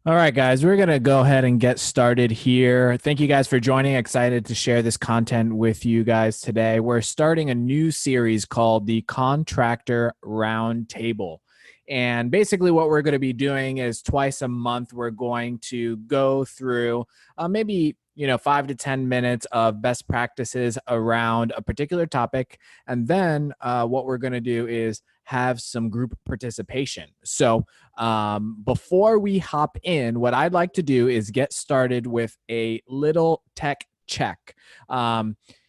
All right, guys, we're going to go ahead and get started here. Thank you guys for joining. Excited to share this content with you guys today. We're starting a new series called the Contractor Roundtable. And basically, what we're going to be doing is twice a month, we're going to go through maybe 5 to 10 minutes of best practices around a particular topic. And then what we're going to do is have some group participation. So before we hop in, what I'd like to do is get started with a little tech check.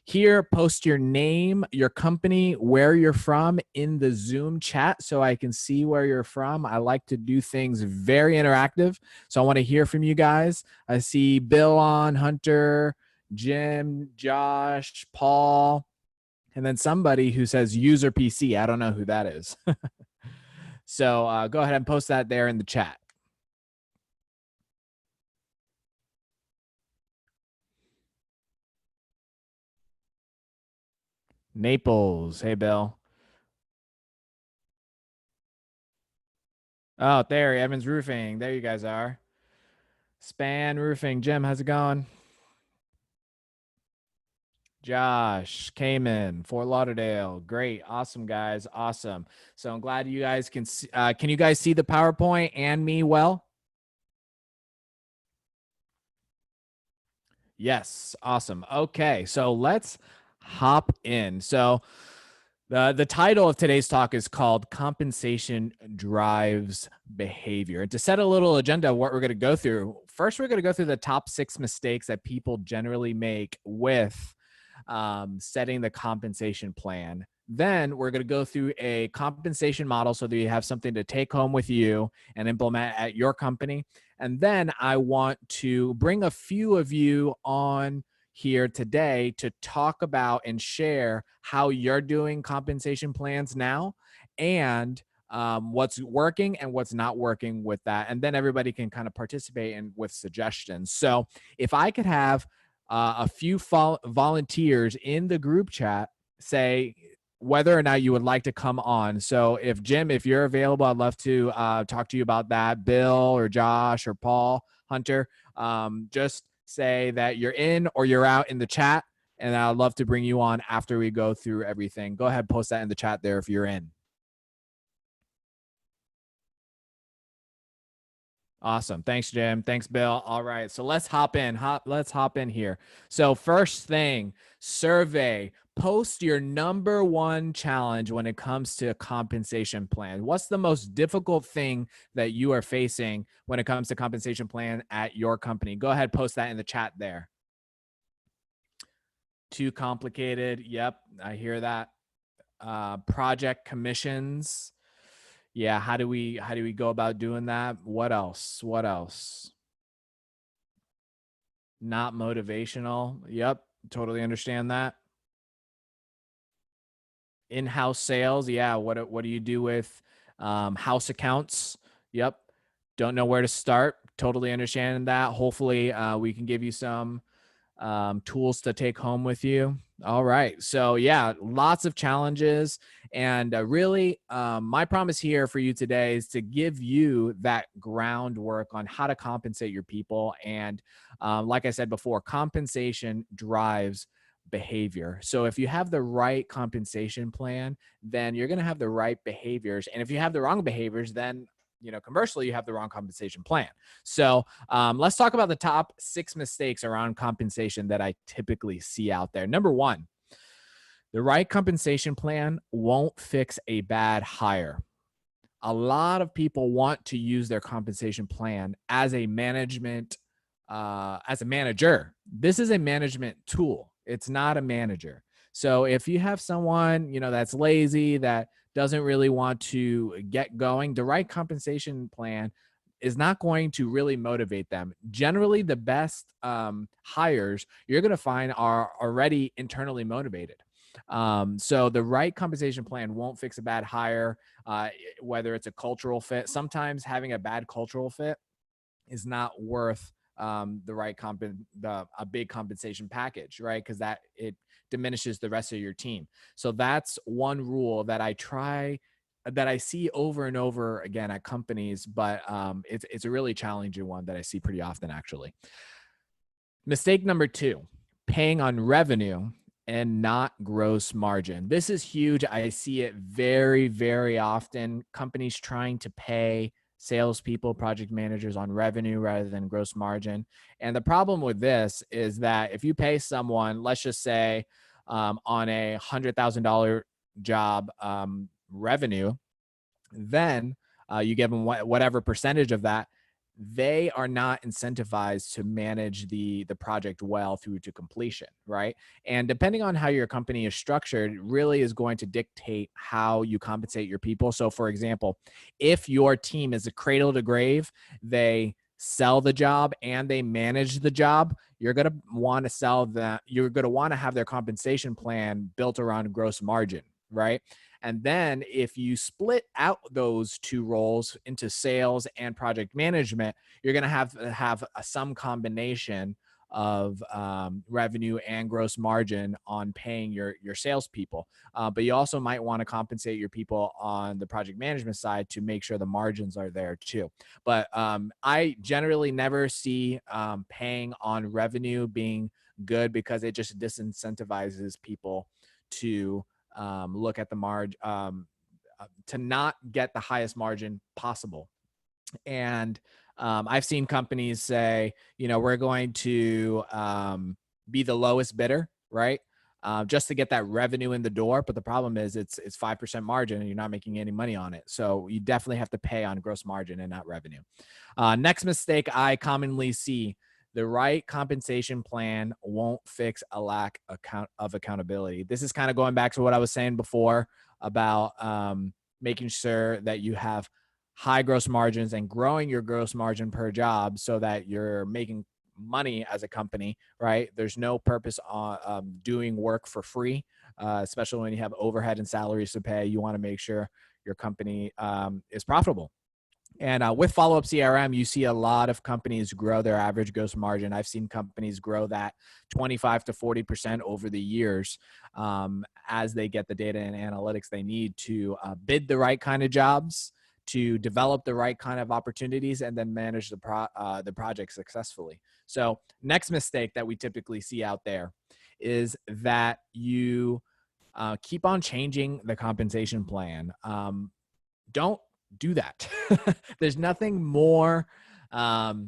Here, post your name, your company, where you're from in the Zoom chat so I can see where you're from. I like to do things very interactive. So I want to hear from you guys. I see Bill on, Hunter, Jim, Josh, Paul, and then somebody who says user PC. I don't know who that is. So go ahead and post that there in the chat. Naples. Hey, Bill. Oh, there, Evans Roofing. There you guys are. Span Roofing. Jim, how's it going? Josh, Cayman, Fort Lauderdale. Great. Awesome, guys. Awesome. So I'm glad you guys can see. Can you guys see the PowerPoint and me well? Yes. Awesome. Okay. So let's hop in. So the title of today's talk is called Compensation Drives Behavior. And to set a little agenda of what we're going to go through, first, we're going to go through the top 6 mistakes that people generally make with setting the compensation plan. Then we're going to go through a compensation model so that you have something to take home with you and implement at your company. And then I want to bring a few of you on here today to talk about and share how you're doing compensation plans now and what's working and what's not working with that. And then everybody can kind of participate in with suggestions. So if I could have a few volunteers in the group chat say whether or not you would like to come on. So if Jim, if you're available, I'd love to talk to you about that. Bill or Josh or Paul, Hunter, just say that you're in or you're out in the chat. And I'd love to bring you on after we go through everything. Go ahead, post that in the chat there if you're in. Awesome. Thanks, Jim. Thanks, Bill. All right. So let's hop in. Let's hop in here. So first thing, survey. Post your number one challenge when it comes to a compensation plan. What's the most difficult thing that you are facing when it comes to compensation plan at your company? Go ahead, post that in the chat there. Too complicated. Yep, I hear that. Project commissions. Yeah, how do we go about doing that? What else? What else? Not motivational. Yep, totally understand that. In-house sales. Yeah, what do you do with house accounts? Yep, don't know where to start. Totally understand that. Hopefully, we can give you some tools to take home with you. All right. So, yeah, lots of challenges. And really, my promise here for you today is to give you that groundwork on how to compensate your people. And like I said before, compensation drives behavior. So if you have the right compensation plan, then you're going to have the right behaviors. And if you have the wrong behaviors, then commercially, you have the wrong compensation plan. So let's talk about the top 6 mistakes around compensation that I typically see out there. Number 1, the right compensation plan won't fix a bad hire. A lot of people want to use their compensation plan as a manager. This is a management tool. It's not a manager. So if you have someone, that's lazy, that doesn't really want to get going, the right compensation plan is not going to really motivate them. Generally, the best hires you're going to find are already internally motivated. So the right compensation plan won't fix a bad hire, whether it's a cultural fit. Sometimes having a bad cultural fit is not worth the right a big compensation package, right? Because it diminishes the rest of your team. So that's one rule that I try that I see over and over again at companies, but it's a really challenging one that I see pretty often, actually. Mistake number 2, paying on revenue and not gross margin. This is huge. I see it very, very often. Companies trying to pay salespeople, project managers on revenue rather than gross margin. And the problem with this is that if you pay someone, let's just say on a $100,000 job revenue, then you give them whatever percentage of that. They are not incentivized to manage the project well through to completion, right? And depending on how your company is structured, it really is going to dictate how you compensate your people. So for example, if your team is a cradle to grave, they sell the job and they manage the job, you're going to want to sell that. You're going to want to have their compensation plan built around gross margin, right? And then if you split out those two roles into sales and project management, you're going to have some combination of revenue and gross margin on paying your salespeople. But you also might want to compensate your people on the project management side to make sure the margins are there too. But I generally never see paying on revenue being good, because it just disincentivizes people to look at the margin, to not get the highest margin possible. And I've seen companies say, we're going to be the lowest bidder, right? Just to get that revenue in the door. But the problem is it's 5% margin and you're not making any money on it. So you definitely have to pay on gross margin and not revenue. Next mistake I commonly see: the right compensation plan won't fix a lack of accountability. This is kind of going back to what I was saying before about making sure that you have high gross margins and growing your gross margin per job so that you're making money as a company, right? There's no purpose on doing work for free, especially when you have overhead and salaries to pay. You want to make sure your company is profitable. And with Followup CRM, you see a lot of companies grow their average gross margin. I've seen companies grow that 25 to 40% over the years as they get the data and analytics they need to bid the right kind of jobs, to develop the right kind of opportunities, and then manage the project successfully. So next mistake that we typically see out there is that you keep on changing the compensation plan. Don't do that. There's nothing more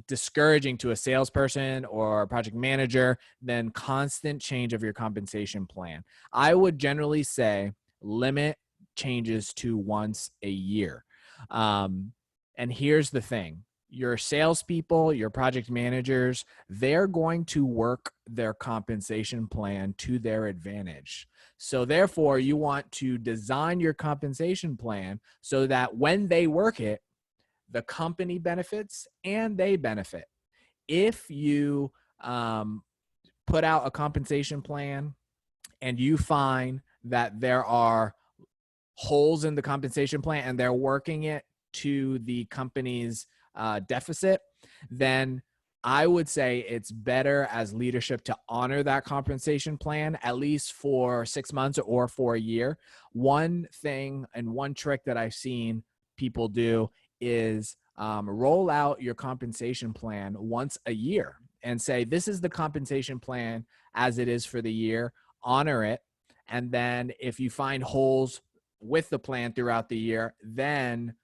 discouraging to a salesperson or a project manager than constant change of your compensation plan. I would generally say limit changes to once a year. And here's the thing: your salespeople, your project managers, they're going to work their compensation plan to their advantage. So therefore, you want to design your compensation plan so that when they work it, the company benefits and they benefit. If you put out a compensation plan and you find that there are holes in the compensation plan and they're working it to the company's deficit, then I would say it's better as leadership to honor that compensation plan, at least for 6 months or for a year. One thing and one trick that I've seen people do is roll out your compensation plan once a year and say, this is the compensation plan as it is for the year, honor it. And then if you find holes with the plan throughout the year, then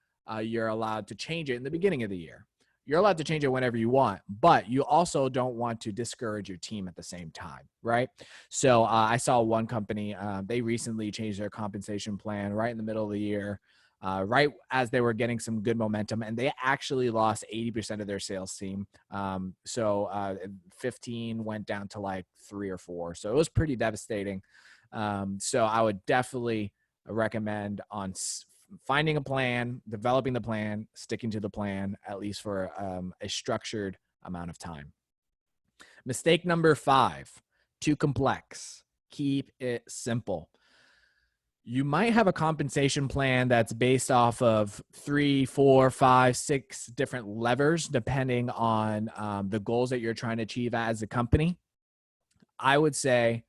you're allowed to change it in the beginning of the year. You're allowed to change it whenever you want, but you also don't want to discourage your team at the same time, right? So I saw one company, they recently changed their compensation plan right in the middle of the year, right as they were getting some good momentum, and they actually lost 80% of their sales team. So 15 went down to like 3 or 4. So it was pretty devastating. So I would definitely recommend on finding a plan, developing the plan, sticking to the plan, at least for a structured amount of time. Mistake number 5, too complex. Keep it simple. You might have a compensation plan that's based off of 3, 4, 5, 6 different levers, depending on the goals that you're trying to achieve as a company. I would say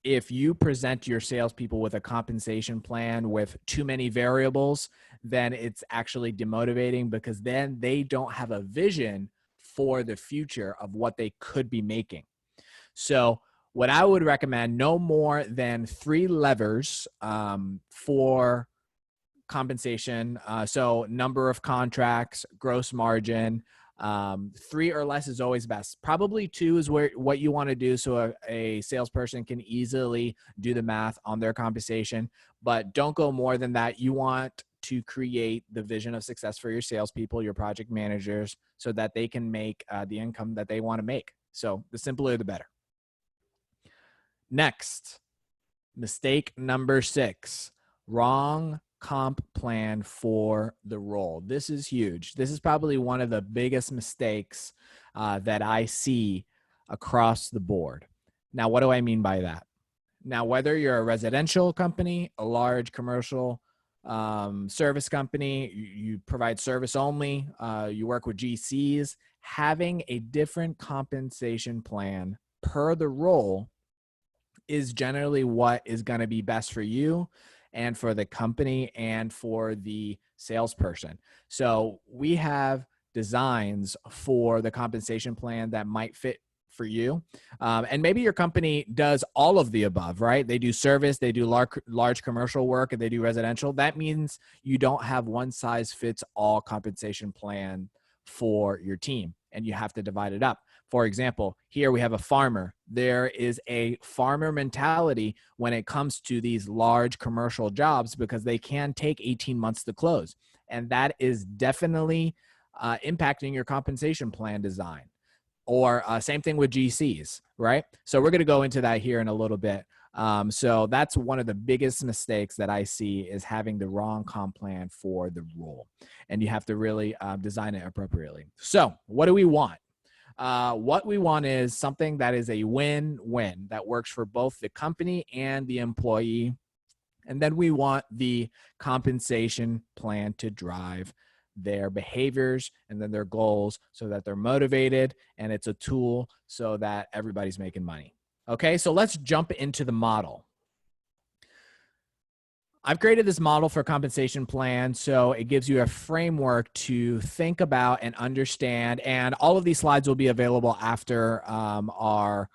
if you present your salespeople with a compensation plan with too many variables, then it's actually demotivating, because then they don't have a vision for the future of what they could be making. So what I would recommend, no more than 3 levers for compensation. So number of contracts, gross margin. 3 or less is always best. Probably 2 is what you want to do, so a salesperson can easily do the math on their compensation. But don't go more than that. You want to create the vision of success for your salespeople, your project managers, so that they can make the income that they want to make. So the simpler, the better. Next, mistake number 6, wrong comp plan for the role. This is huge. This is probably one of the biggest mistakes that I see across the board. Now, what do I mean by that? Now, whether you're a residential company, a large commercial service company, you provide service only, you work with GCs, having a different compensation plan per the role is generally what is going to be best for you and for the company and for the salesperson. So we have designs for the compensation plan that might fit for you. And maybe your company does all of the above, right? They do service, they do large commercial work, and they do residential. That means you don't have one size fits all compensation plan for your team, and you have to divide it up. For example, here we have a farmer. There is a farmer mentality when it comes to these large commercial jobs, because they can take 18 months to close. And that is definitely impacting your compensation plan design. Or same thing with GCs, right? So we're going to go into that here in a little bit. So that's one of the biggest mistakes that I see, is having the wrong comp plan for the role. And you have to really design it appropriately. So what do we want? What we want is something that is a win-win, that works for both the company and the employee. And then we want the compensation plan to drive their behaviors and then their goals, so that they're motivated, and it's a tool so that everybody's making money. Okay, so let's jump into the model. I've created this model for compensation plan, so it gives you a framework to think about and understand. And all of these slides will be available after our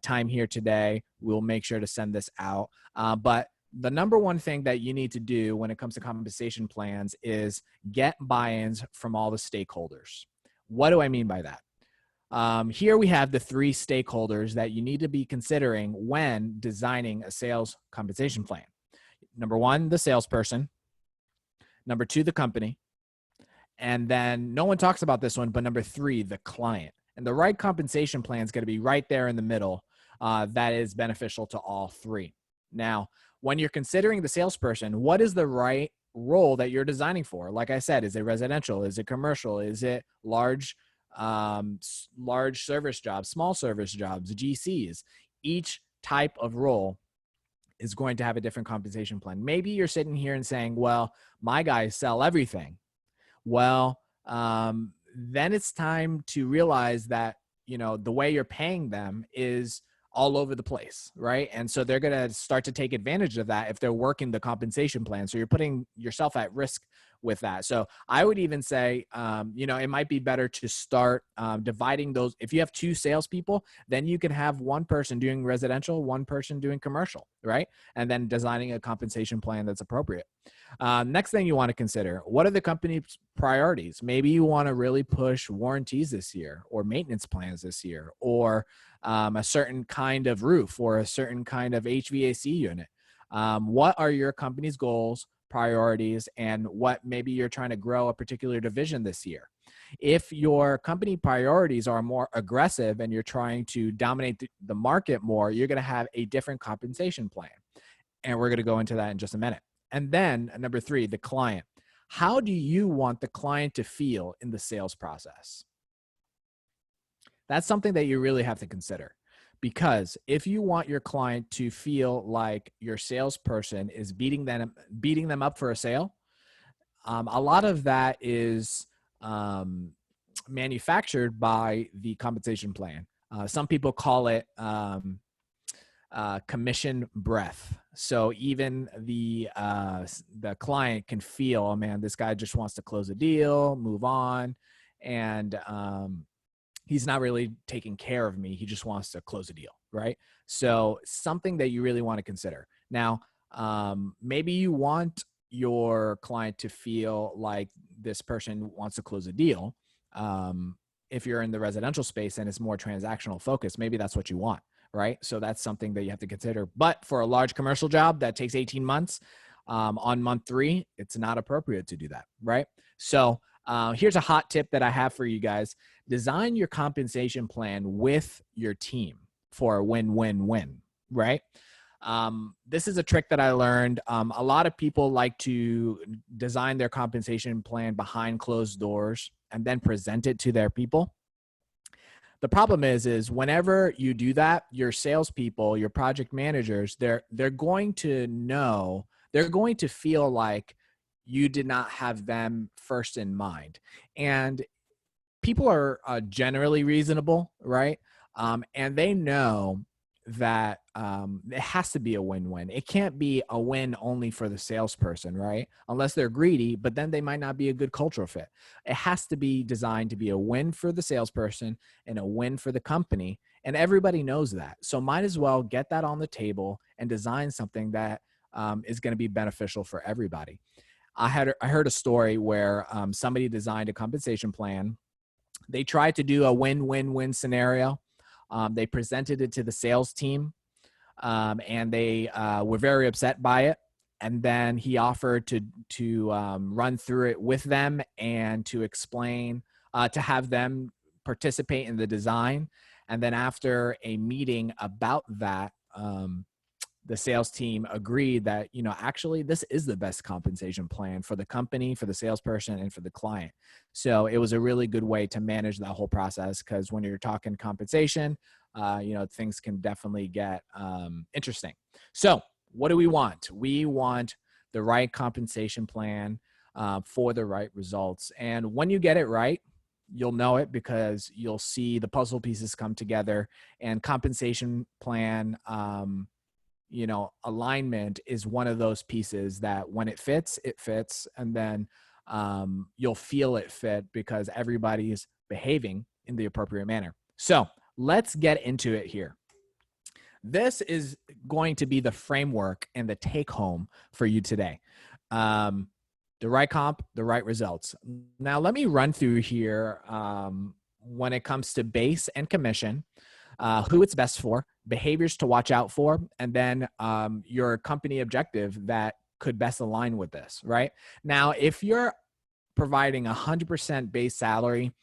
time here today. We'll make sure to send this out. But the number one thing that you need to do when it comes to compensation plans is get buy-ins from all the stakeholders. What do I mean by that? Here we have the 3 stakeholders that you need to be considering when designing a sales compensation plan. Number 1, the salesperson. Number 2, the company. And then no one talks about this one, but number 3, the client. And the right compensation plan is going to be right there in the middle. That is beneficial to all 3. Now, when you're considering the salesperson, what is the right role that you're designing for? Like I said, is it residential? Is it commercial? Is it large service jobs, small service jobs, GCs? Each type of role is going to have a different compensation plan. Maybe you're sitting here and saying, well, my guys sell everything. Well, then it's time to realize that, the way you're paying them is all over the place, right? And so they're going to start to take advantage of that if they're working the compensation plan. So you're putting yourself at risk with that. So I would even say, it might be better to start dividing those. If you have 2 salespeople, then you can have one person doing residential, one person doing commercial, right? And then designing a compensation plan that's appropriate. Next thing you want to consider, what are the company's priorities? Maybe you want to really push warranties this year, or maintenance plans this year, or a certain kind of roof, or a certain kind of HVAC unit. What are your company's goals, priorities, and what maybe you're trying to grow a particular division this year? If your company priorities are more aggressive and you're trying to dominate the market more, you're going to have a different compensation plan. And we're going to go into that in just a minute. And then number 3, the client. How do you want the client to feel in the sales process? That's something that you really have to consider, because if you want your client to feel like your salesperson is beating them up for a sale, a lot of that is manufactured by the compensation plan. Some people call it commission breath. So even the client can feel, oh man, this guy just wants to close a deal, move on, and he's not really taking care of me. He just wants to close a deal, right? So something that you really want to consider. Now, maybe you want your client to feel like this person wants to close a deal. If you're in the residential space and it's more transactional focused, maybe that's what you want, right? So that's something that you have to consider. But for a large commercial job that takes 18 months, on month 3, it's not appropriate to do that, right? So here's a hot tip that I have for you guys. Design your compensation plan with your team for a win-win-win, right? This is a trick that I learned. A lot of people like to design their compensation plan behind closed doors and then present it to their people. The problem is whenever you do that, your salespeople, your project managers, they're going to know, they're going to feel like you did not have them first in mind. And people are generally reasonable, right? And they know that it has to be a win-win. It can't be a win only for the salesperson, right? Unless they're greedy, but then they might not be a good cultural fit. It has to be designed to be a win for the salesperson and a win for the company. And everybody knows that. So might as well get that on the table and design something that is going to be beneficial for everybody. I heard a story where somebody designed a compensation plan. They tried to do a win-win-win scenario. They presented it to the sales team, and they were very upset by it. And then he offered to run through it with them and to explain, to have them participate in the design. And then after a meeting about that, the sales team agreed that, actually this is the best compensation plan for the company, for the salesperson, and for the client. So it was a really good way to manage that whole process, because when you're talking compensation, things can definitely get interesting. So what do we want? We want the right compensation plan for the right results. And when you get it right, you'll know it because you'll see the puzzle pieces come together. And compensation plan alignment is one of those pieces that when it fits, and then you'll feel it fit because everybody's behaving in the appropriate manner. So let's get into it here. This is going to be the framework and the take home for you today. The right comp, the right results. Now, let me run through here when it comes to base and commission, who it's best for, behaviors to watch out for, and then your company objective that could best align with this, right? Now, if you're providing 100% base salary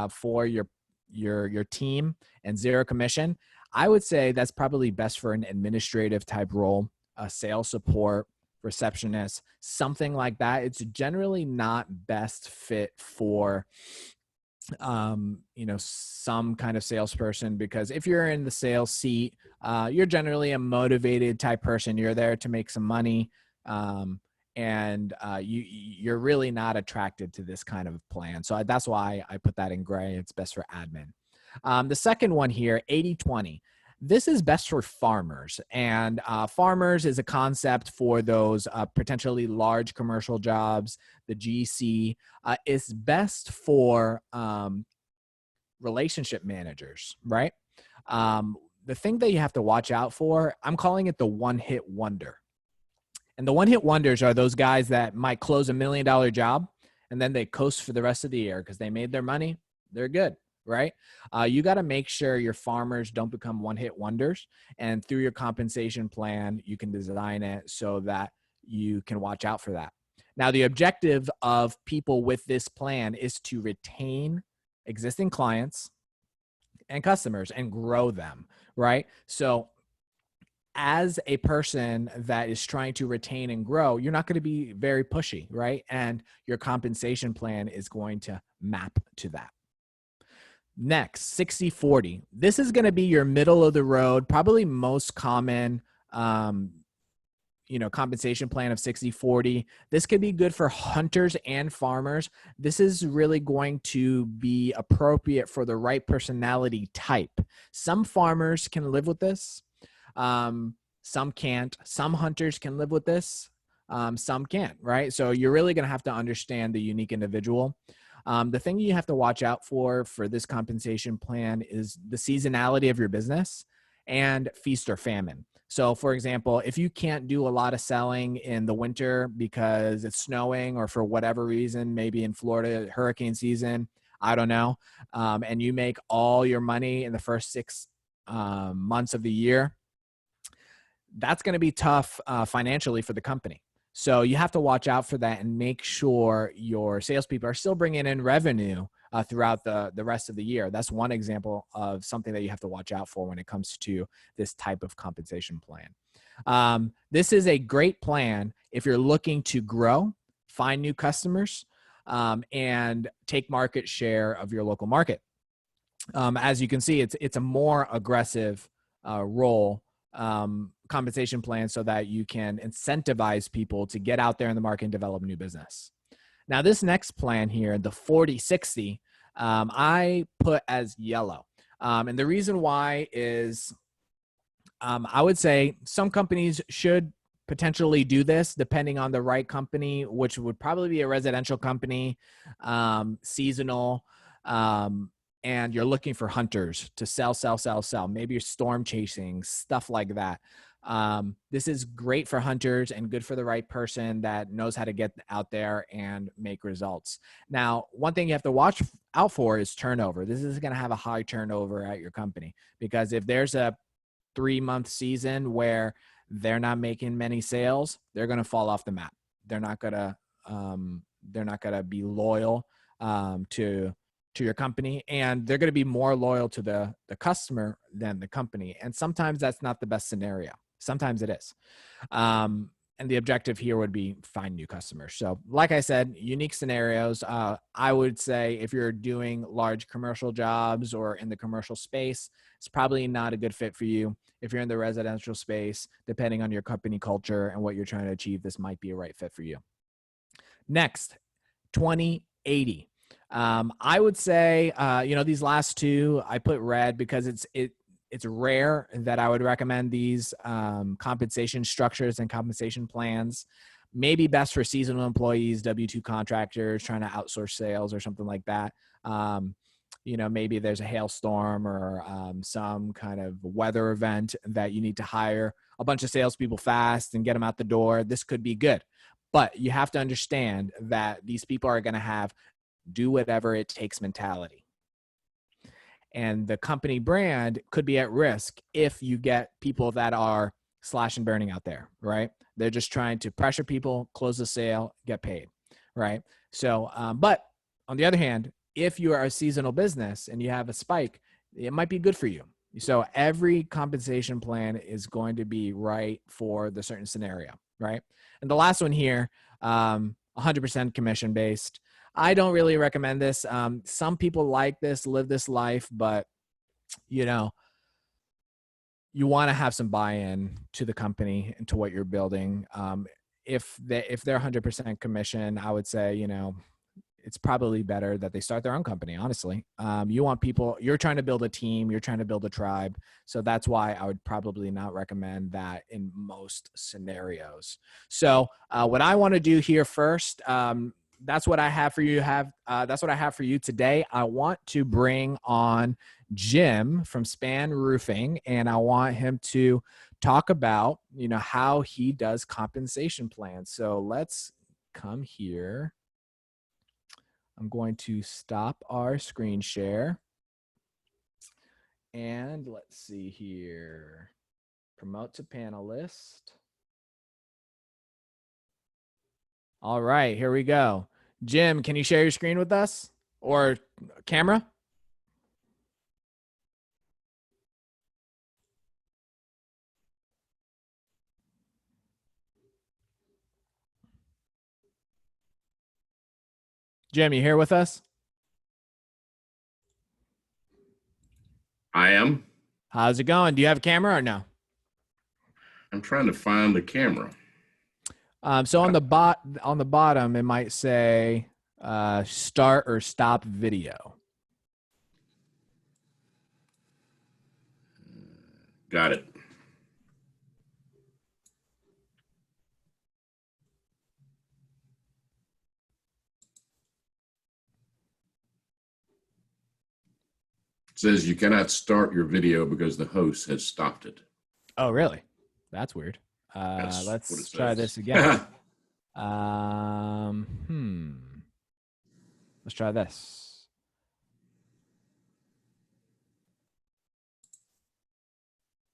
for your team and 0 commission, I would say that's probably best for an administrative type role, a sales support, receptionist, something like that. It's generally not best fit for some kind of salesperson, because if you're in the sales seat, you're generally a motivated type person. You're there to make some money, and you're really not attracted to this kind of plan. So that's why I put that in gray. It's best for admin. The second one here, 80-20. This is best for farmers, and farmers is a concept for those potentially large commercial jobs. The GC is best for relationship managers, right? The thing that you have to watch out for, I'm calling it the one-hit wonder. And the one-hit wonders are those guys that might close $1 million job and then they coast for the rest of the year because they made their money. They're good. Right? You got to make sure your farmers don't become one-hit wonders. And through your compensation plan, you can design it so that you can watch out for that. Now, the objective of people with this plan is to retain existing clients and customers and grow them, right? So as a person that is trying to retain and grow, you're not going to be very pushy, right? And your compensation plan is going to map to that. Next, 60-40. This is going to be your middle of the road, probably most common, compensation plan of 60-40. This could be good for hunters and farmers. This is really going to be appropriate for the right personality type. Some farmers can live with this. Some can't. Some hunters can live with this. Some can't, right? So you're really going to have to understand the unique individual. The thing you have to watch out for this compensation plan is the seasonality of your business and feast or famine. So for example, if you can't do a lot of selling in the winter because it's snowing or for whatever reason, maybe in Florida, hurricane season, I don't know, and you make all your money in the first 6 months of the year, that's going to be tough financially for the company. So you have to watch out for that and make sure your salespeople are still bringing in revenue throughout the rest of the year. That's one example of something that you have to watch out for when it comes to this type of compensation plan. This is a great plan if you're looking to grow, find new customers, and take market share of your local market. As you can see, it's a more aggressive role compensation plan so that you can incentivize people to get out there in the market and develop new business. Now, this next plan here, the 40/60, I put as yellow. And the reason why is I would say some companies should potentially do this depending on the right company, which would probably be a residential company, seasonal, and you're looking for hunters to sell. Maybe you're storm chasing, stuff like that. This is great for hunters and good for the right person that knows how to get out there and make results. Now, one thing you have to watch out for is turnover. This is going to have a high turnover at your company, because if there's a 3-month season where they're not making many sales, they're going to fall off the map. They're not going to be loyal to your company, and they're going to be more loyal to the customer than the company. And sometimes that's not the best scenario. Sometimes it is. And the objective here would be find new customers. So like I said, unique scenarios. I would say if you're doing large commercial jobs or in the commercial space, it's probably not a good fit for you. If you're in the residential space, depending on your company culture and what you're trying to achieve, this might be a right fit for you. Next, 20/80. I would say, these last two, I put red because it's rare that I would recommend these compensation structures and compensation plans. Maybe best for seasonal employees, W-2 contractors trying to outsource sales or something like that. Maybe there's a hailstorm or some kind of weather event that you need to hire a bunch of salespeople fast and get them out the door. This could be good. But you have to understand that these people are going to have do whatever it takes mentality. And the company brand could be at risk if you get people that are slash and burning out there, right? They're just trying to pressure people, close the sale, get paid, right? So, but on the other hand, if you are a seasonal business and you have a spike, it might be good for you. So every compensation plan is going to be right for the certain scenario, right? And the last one here, 100% commission based. I don't really recommend this. Some people like this, live this life, but you want to have some buy-in to the company and to what you're building. If they're 100% commission, I would say, it's probably better that they start their own company, honestly. You want people, you're trying to build a team, you're trying to build a tribe. So that's why I would probably not recommend that in most scenarios. So what I want to do here first, that's what I have for you. That's what I have for you today. I want to bring on Jim from Span Roofing, and I want him to talk about, how he does compensation plans. So let's come here. I'm going to stop our screen share. And let's see here. Promote to panelist. All right, here we go. Jim, can you share your screen with us or camera? Jim, you here with us? I am. How's it going? Do you have a camera or no? I'm trying to find the camera. So on the bottom, it might say start or stop video. Got it. says you cannot start your video because the host has stopped it. Oh, really? That's weird. That's what it Let's try says. this again. Um, hmm. Let's try this.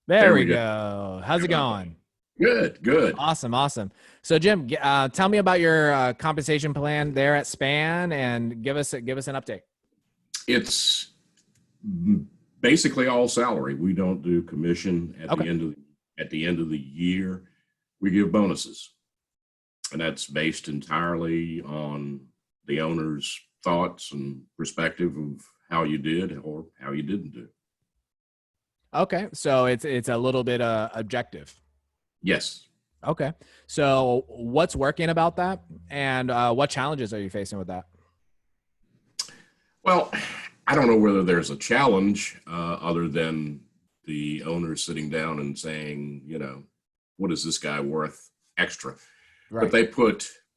There There we we go. go. How's How it about that? going? Good, good. Awesome, awesome. So, Jim, tell me about your compensation plan there at Span, and give us an update. It's basically all salary. We don't do commission Okay. at the end of the year. We give bonuses, and that's based entirely on the owner's thoughts and perspective of how you did or how you didn't do. Okay. So it's a little bit objective. Yes. Okay. So what's working about that, and what challenges are you facing with that? Well, I don't know whether there's a challenge other than the owner sitting down and saying, what is this guy worth extra? But Right.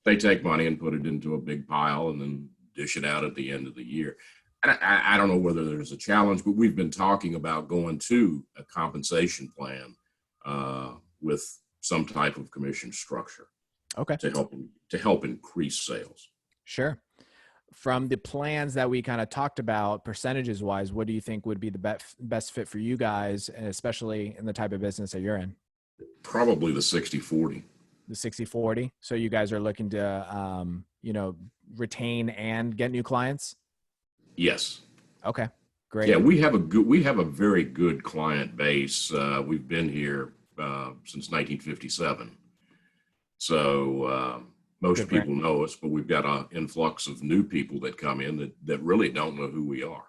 they take money and put it into a big pile and then dish it out at the end of the year. And I don't know whether there's a challenge, but we've been talking about going to a compensation plan with some type of commission structure Okay. to help increase sales. Sure. From the plans that we kind of talked about, percentages wise, what do you think would be the best fit for you guys, and especially in the type of business that you're in? Probably the 60/40. The 60/40. So you guys are looking to, retain and get new clients. Yes. Okay. Yeah, Great. we have a very good client base. We've been here since 1957, so most Good brand. people know us, but we've got an influx of new people that come in that really don't know who we are.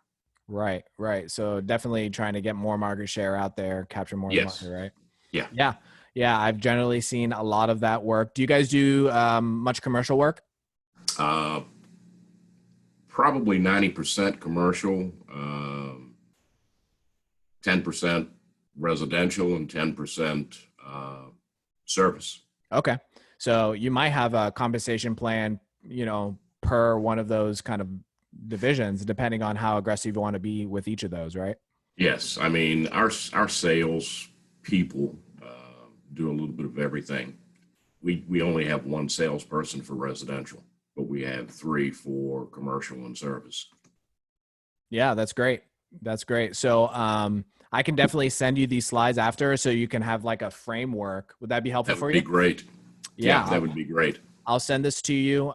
Right. Right. So definitely trying to get more market share out there, capture more of the market, Yes, right? yeah, Yeah. Yeah. I've generally seen a lot of that work. Do you guys do much commercial work? uh, probably 90% commercial, 10% residential, and 10% service. Okay. So you might have a compensation plan, per one of those kind of divisions, depending on how aggressive you want to be with each of those, right? Yes, I mean our sales people do a little bit of everything. We only have one salesperson for residential, but we have three for commercial and service. Yeah, that's great. That's great. So I can definitely send you these slides after so you can have like a framework. Would that be helpful That would for be you? great. Yeah, Yeah, that would be great. I'll send this to you.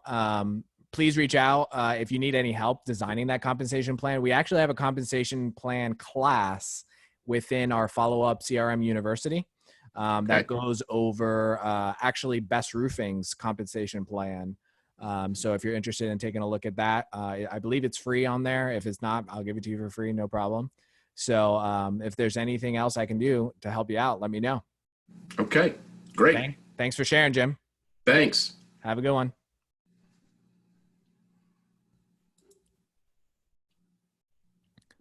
Please reach out if you need any help designing that compensation plan. We actually have a compensation plan class within our Followup CRM University that Okay. goes over actually Best Roofing's compensation plan. So if you're interested in taking a look at that, I believe it's free on there. If it's not, I'll give it to you for free, no problem. So if there's anything else I can do to help you out, let me know. Okay. Great. Thanks for sharing, Jim. Thanks. Have a good one.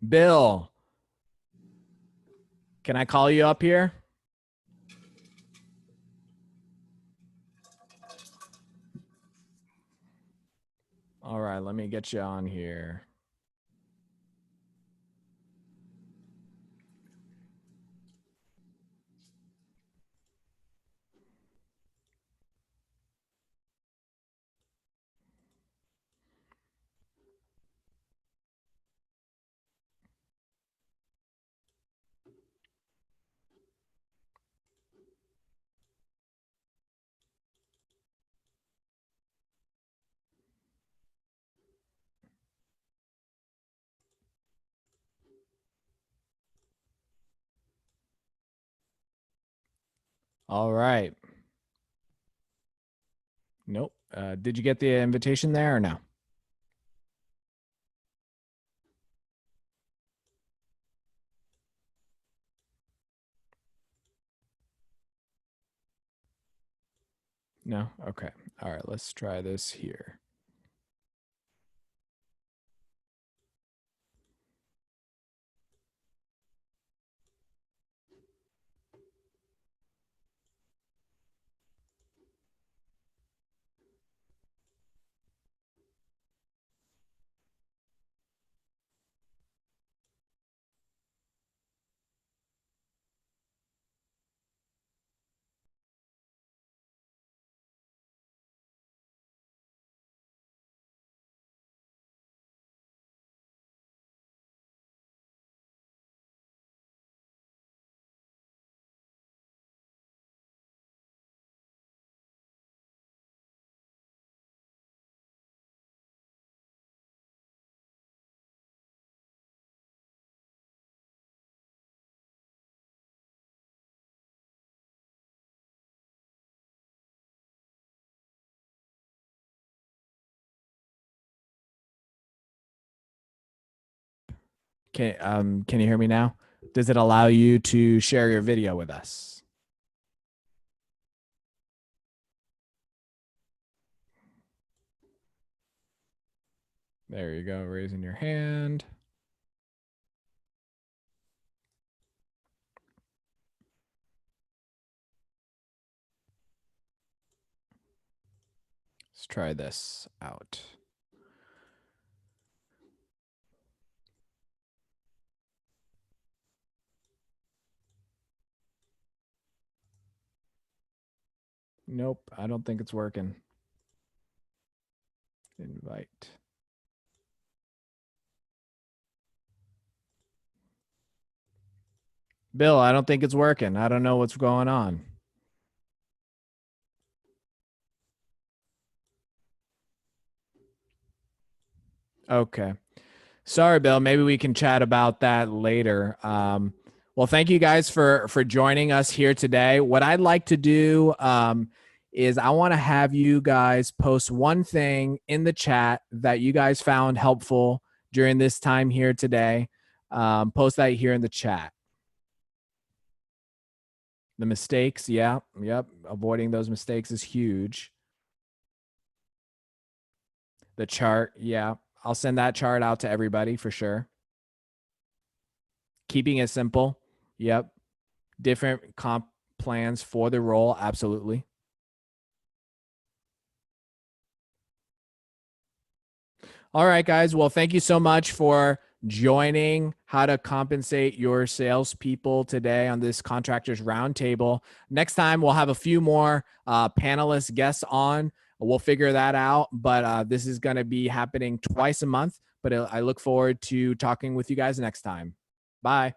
Bill, can I call you up here? All right, let me get you on here. All right. Nope. Did you get the invitation there or no? No? Okay. All right, let's try this here. Can you hear me now? Does it allow you to share your video with us? There you go, raising your hand. Let's try this out. Nope, I don't think it's working. Invite. Bill, I don't think it's working. I don't know what's going on. Okay. Sorry, Bill. Maybe we can chat about that later. Well, thank you guys for joining us here today. What I'd like to do is I want to have you guys post one thing in the chat that you guys found helpful during this time here today. Post that here in the chat. The mistakes, yeah, yep. Avoiding those mistakes is huge. The chart, yeah. I'll send that chart out to everybody for sure. Keeping it simple, yep. Different comp plans for the role, absolutely. All right, guys. Well, thank you so much for joining How to Compensate Your Salespeople today on this Contractors Roundtable. Next time, we'll have a few more panelists, guests on. We'll figure that out, but this is going to be happening twice a month. But I look forward to talking with you guys next time. Bye.